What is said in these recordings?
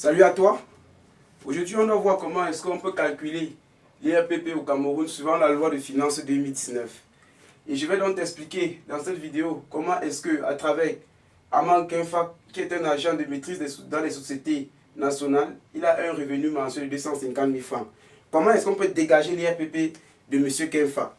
Salut à toi. Aujourd'hui, on va voir comment est-ce qu'on peut calculer l'IRPP au Cameroun suivant la loi de finances 2019. Et je vais donc t'expliquer dans cette vidéo comment est-ce que, à travers Aman Kenfa, qui est un agent de maîtrise dans les sociétés nationales, il a un revenu mensuel de 250 000 francs. Comment est-ce qu'on peut dégager l'IRPP de M. Kenfa?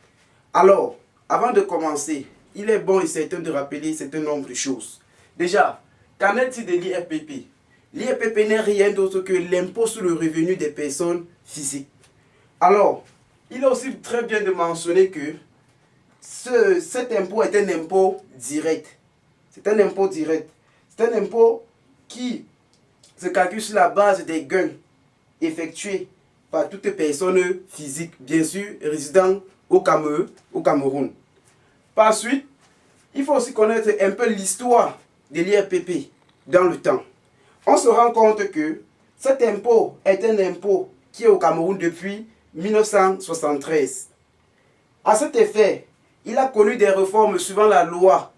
Alors, avant de commencer, il est bon et certain de rappeler un certain nombre de choses. Déjà, qu'en est-il de l'IRPP? L'IRPP n'est rien d'autre que l'impôt sur le revenu des personnes physiques. Alors, il est aussi très bien de mentionner que cet impôt est un impôt direct. C'est un impôt direct. C'est un impôt qui se calcule sur la base des gains effectués par toute personne physique, bien sûr, résidant au Cameroun. Par suite, il faut aussi connaître un peu l'histoire de l'IRPP dans le temps. On se rend compte que cet impôt est un impôt qui est au Cameroun depuis 1973. À cet effet, il a connu des réformes suivant la loi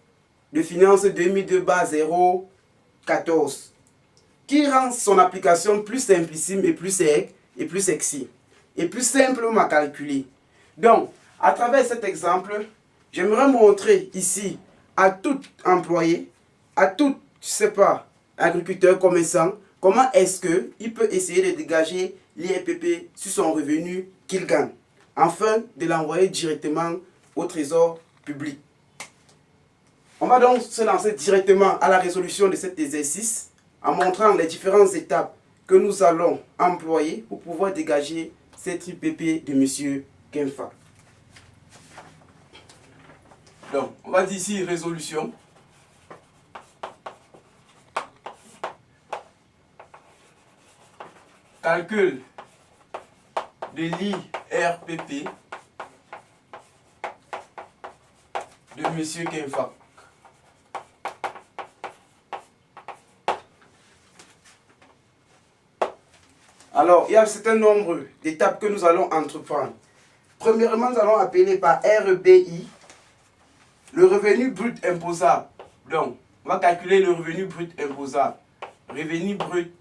de finances 2002/014 qui rend son application plus simplissime et plus sexy et plus simplement à calculer. Donc, à travers cet exemple, j'aimerais montrer ici à tout employé, à tout, je sais pas, agriculteur, commerçant, comment est-ce qu'il peut essayer de dégager l'IRPP sur son revenu qu'il gagne, afin de l'envoyer directement au trésor public. On va donc se lancer directement à la résolution de cet exercice en montrant les différentes étapes que nous allons employer pour pouvoir dégager cet IRPP de M. Kenfa. Donc, on va dire ici résolution. Calcul de l'IRPP de M. Kenfa. Alors, il y a un certain nombre d'étapes que nous allons entreprendre. Premièrement, nous allons appeler par RBI le revenu brut imposable. Donc, on va calculer le revenu brut imposable. Revenu brut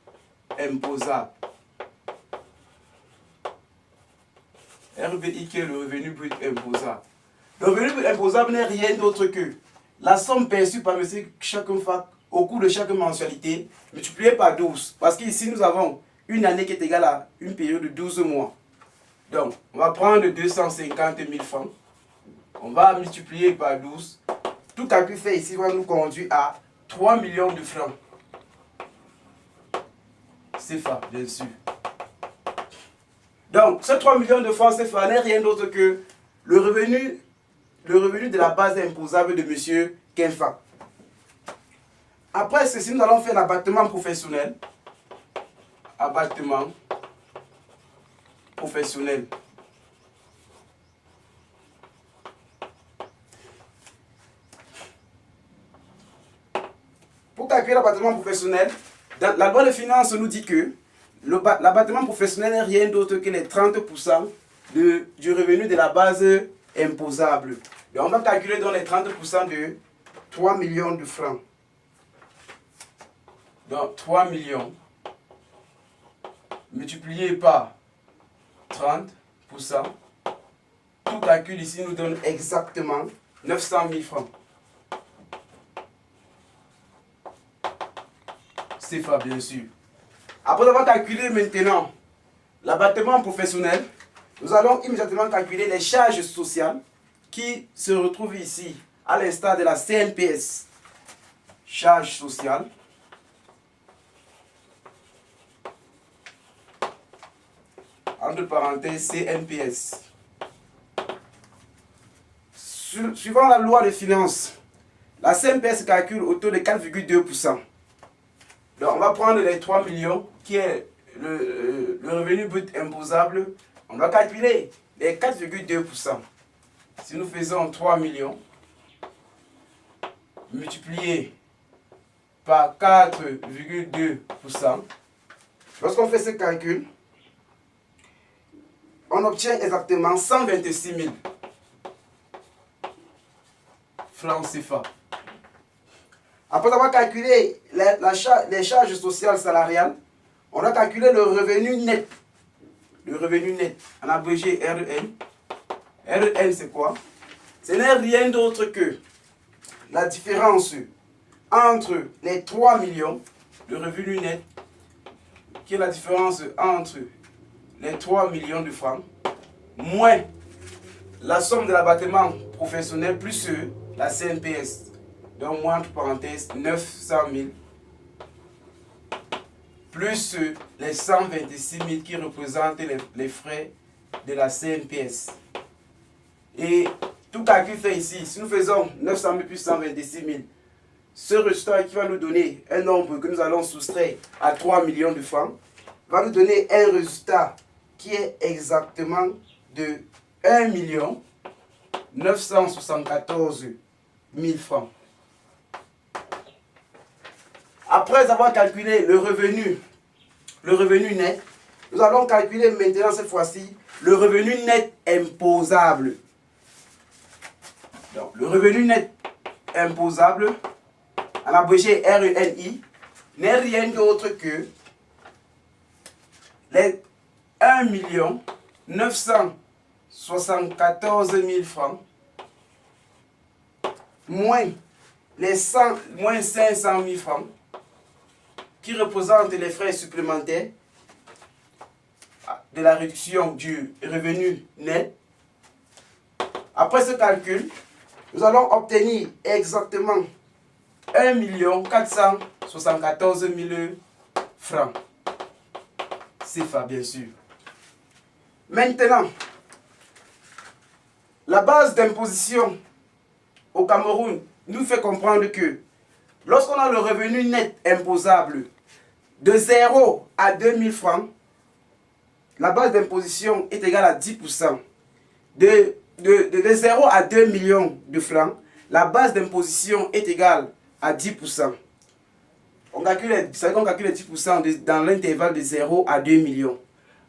imposable. RBI qui est le revenu brut imposable. Le revenu brut imposable n'est rien d'autre que la somme perçue par M. Kenfa au cours de chaque mensualité multipliée par 12. Parce qu'ici nous avons une année qui est égale à une période de 12 mois. Donc, on va prendre 250 000 francs. On va multiplier par 12. Tout calcul fait ici va nous conduire à 3 millions de francs. CFA, bien sûr. Donc, ces 3 millions de francs CFA n'est rien d'autre que le revenu de la base imposable de M. Kenfa. Après ceci, nous allons faire l'abattement professionnel. Abattement professionnel. Pour calculer l'abattement professionnel, la loi de finances nous dit que l'abattement professionnel n'est rien d'autre que les 30% du revenu de la base imposable. Et on va calculer dans les 30% de 3 millions de francs. Donc 3 millions multiplié par 30%. Tout calcul ici nous donne exactement 900 000 francs. CFA, bien sûr. Après avoir calculé maintenant l'abattement professionnel, nous allons immédiatement calculer les charges sociales qui se retrouvent ici, à l'instar de la CNPS. Charges sociales. Entre parenthèses, CNPS. Suivant la loi de finances, la CNPS calcule au taux de 4,2%. Donc, on va prendre les 3 millions, qui est le revenu brut imposable. On va calculer les 4,2%. Si nous faisons 3 millions, multiplié par 4,2%, lorsqu'on fait ce calcul, on obtient exactement 126 000 francs CFA. Après avoir calculé les charges sociales salariales, on a calculé le revenu net. Le revenu net, en abrégé REN. REN, c'est quoi? Ce n'est rien d'autre que la différence entre les 3 millions, le revenu net, qui est la différence entre les 3 millions de francs, moins la somme de l'abattement professionnel plus la CNPS. Donc, moins entre parenthèses, 900 000 plus les 126 000 qui représentent les frais de la CNPS. Et tout calcul fait ici, si nous faisons 900 000 plus 126 000, ce résultat qui va nous donner un nombre que nous allons soustraire à 3 millions de francs, va nous donner un résultat qui est exactement de 1 974 000 francs. Après avoir calculé le revenu net, nous allons calculer maintenant cette fois-ci le revenu net imposable. Donc, le revenu net imposable, en abrégé RENI, n'est rien d'autre que les 1 974 000 francs moins les 500 000 francs qui représentent les frais supplémentaires de la réduction du revenu net. Après ce calcul, nous allons obtenir exactement 1 474 000 francs. CFA, bien sûr. Maintenant, la base d'imposition au Cameroun nous fait comprendre que lorsqu'on a le revenu net imposable de 0 à 2 000 francs, la base d'imposition est égale à 10%. De 0 à 2 millions de francs, la base d'imposition est égale à 10%. On calcule les 10% dans l'intervalle de 0 à 2 millions.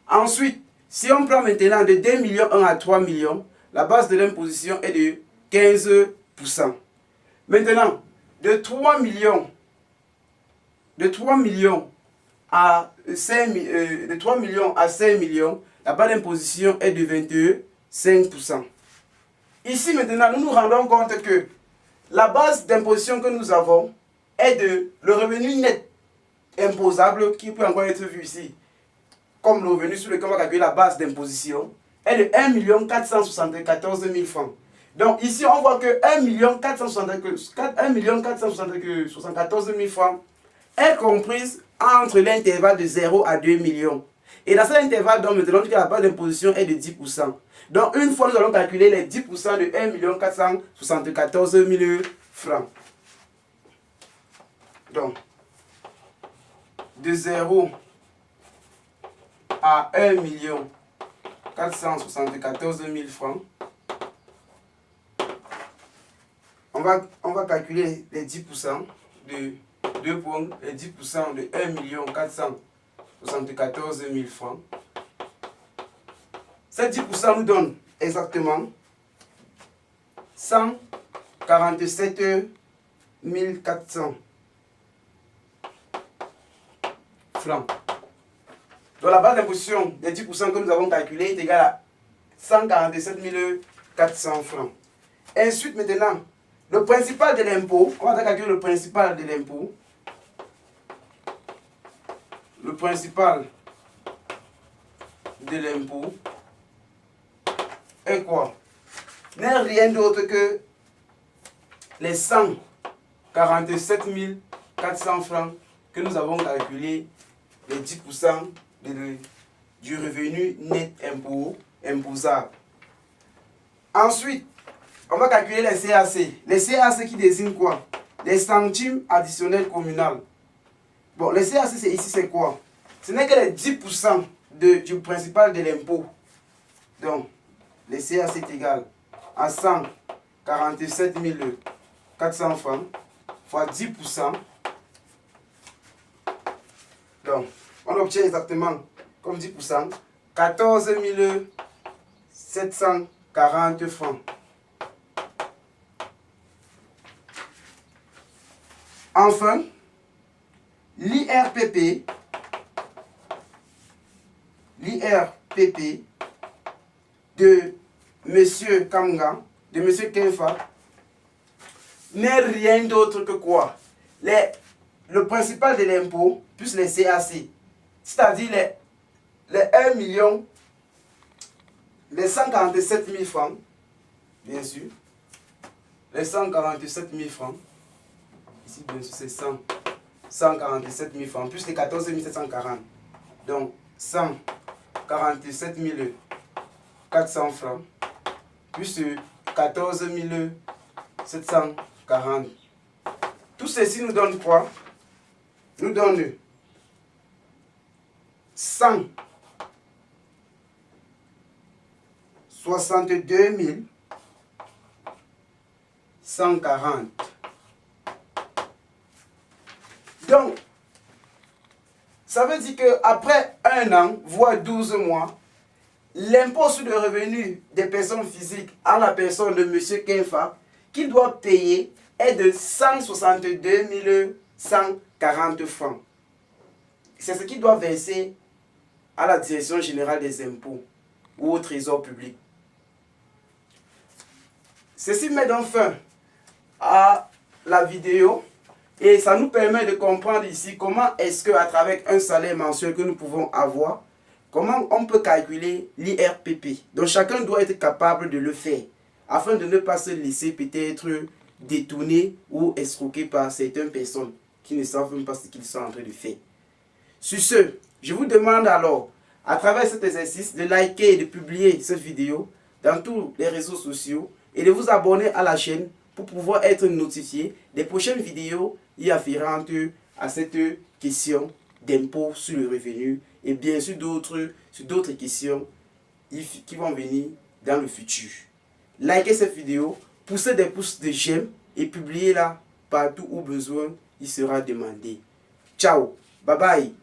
Ensuite, si on prend maintenant de 2 millions 1 à 3 millions, la base de l'imposition est de 15%. Maintenant, de 3 millions à 5 millions, la base d'imposition est de 25%. Ici maintenant, nous nous rendons compte que la base d'imposition que nous avons est de le revenu net imposable, qui peut encore être vu ici comme le revenu sur lequel on va calculer la base d'imposition, est de 1 474 000 francs. Donc ici, on voit que 1 474 000 francs est comprise entre l'intervalle de 0 à 2 millions. Et dans cet intervalle, donc, maintenant, la base d'imposition est de 10%. Donc, une fois, nous allons calculer les 10% de 1 474 000 francs. Donc, de 0 à 1 474 000 francs, on va calculer les 10% de 2 points, les 10% de 1 474 000 francs. Ces 10% nous donne exactement 147 400 francs. Donc la base d'imposition des 10% que nous avons calculé est égale à 147 400 francs. Ensuite, maintenant, le principal de l'impôt, on va calculer le principal de l'impôt. Le principal de l'impôt est quoi? N'est rien d'autre que les 147 400 francs que nous avons calculé, les 10% du revenu net imposable. Ensuite, on va calculer les CAC. Les CAC qui désignent quoi? Les centimes additionnels communaux. Bon, les CAC, ici, c'est quoi? Ce n'est que les 10% du principal de l'impôt. Donc, les CAC est égal à 147 400 francs fois 10%. Donc, on obtient exactement, comme 10%, 14 740 francs. Enfin, l'IRPP l'IRPP de M. Kamga, de M. Kenfa, n'est rien d'autre que quoi? Le principal de l'impôt plus les CAC, c'est-à-dire les 1 million, les 147 000 francs, bien sûr, les 147 000 francs, ici bien sûr c'est 147 000 francs, plus les 14 740, donc 147 400 francs, plus 14 740. Tout ceci nous donne quoi? Nous donne 162 140. Donc, ça veut dire qu'après 1 an, voire 12 mois, l'impôt sur le revenu des personnes physiques à la personne de M. Kenfa, qu'il doit payer, est de 162 140 francs. C'est ce qu'il doit verser à la Direction générale des impôts ou au Trésor public. Ceci met donc fin à la vidéo et ça nous permet de comprendre ici comment est-ce qu'à travers un salaire mensuel que nous pouvons avoir, comment on peut calculer l'IRPP. Donc chacun doit être capable de le faire afin de ne pas se laisser peut-être détourner ou escroquer par certaines personnes qui ne savent même pas ce qu'ils sont en train de faire. Sur ce, je vous demande alors, à travers cet exercice, de liker et de publier cette vidéo dans tous les réseaux sociaux et de vous abonner à la chaîne pour pouvoir être notifié des prochaines vidéos y afférentes à cette question d'impôt sur le revenu et bien sûr d'autres questions qui vont venir dans le futur. Likez cette vidéo, poussez des pouces de j'aime et publiez-la partout où besoin il sera demandé. Ciao, bye bye.